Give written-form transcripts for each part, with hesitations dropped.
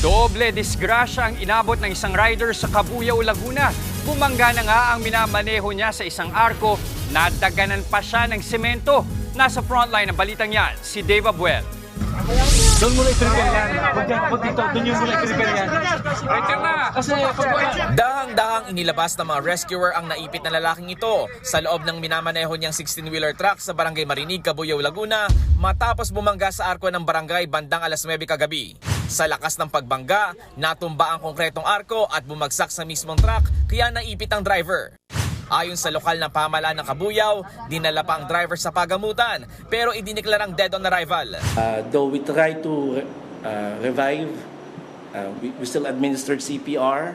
Doble disgrasya ang inabot ng isang rider sa Cabuyao, Laguna. Bumangga na nga ang minamaneho niya sa isang arko, nadaganan pa siya ng semento. Nasa frontline ng balitang yan, si Dave Abuel. Doon mo lang i-prepare yan. Pag dito, doon yung mo lang i-prepare yan. Kasi Dahang-dahang inilabas ng mga rescuer ang naipit na lalaking ito sa loob ng minamaneho niyang 16-wheeler truck sa Barangay Marinig, Cabuyao, Laguna matapos bumangga sa arko ng barangay bandang alas 9 kagabi. Sa lakas ng pagbangga, natumba ang konkretong arko at bumagsak sa mismong truck kaya naipit ang driver. Ayon sa lokal na pamahalaan ng Cabuyao, dinala pa ang driver sa pagamutan pero idiniklarang dead on arrival. Though we try to revive, we still administered CPR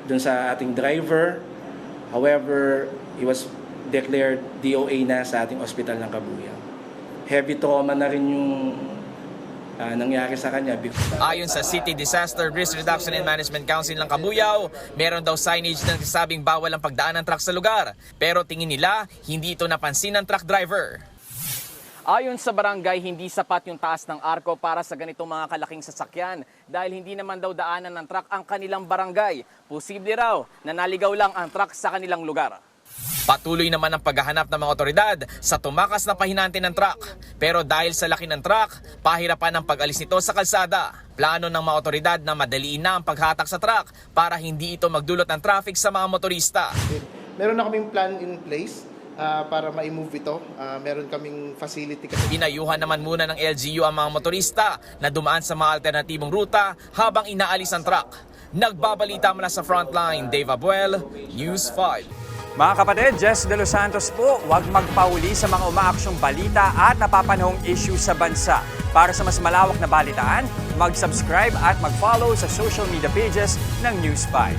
dun sa ating driver. However, he was declared DOA na sa ating ospital ng Cabuyao. Heavy trauma na rin yung nangyari sa kanya. Ayon sa City Disaster Risk Reduction and Management Council ng Cabuyao, meron daw signage na nagsasabing bawal ang pagdaan ng truck sa lugar. Pero tingin nila, hindi ito napansin ng truck driver. Ayon sa barangay, hindi sapat yung taas ng arko para sa ganitong mga kalaking sasakyan dahil hindi naman daw daanan ng truck ang kanilang barangay. Posible raw na naligaw lang ang truck sa kanilang lugar. Patuloy naman ang paghahanap ng mga otoridad sa tumakas na pahinante ng truck. Pero dahil sa laki ng truck, pahirapan ang pag-alis nito sa kalsada. Plano ng mga otoridad na madaliin na ang paghatak sa truck para hindi ito magdulot ng traffic sa mga motorista. Meron na kaming plan in place para ma-move ito. Meron kaming facility. Pinayuhan naman muna ng LGU ang mga motorista na dumaan sa mga alternatibong ruta habang inaalis ang truck. Nagbabalita mula sa frontline, Dave Abuel, News 5. Mga kapatid, Jess De Los Santos po, huwag magpauli sa mga umaaksyong balita at napapanahong issue sa bansa. Para sa mas malawak na balitaan, mag-subscribe at mag-follow sa social media pages ng News 5.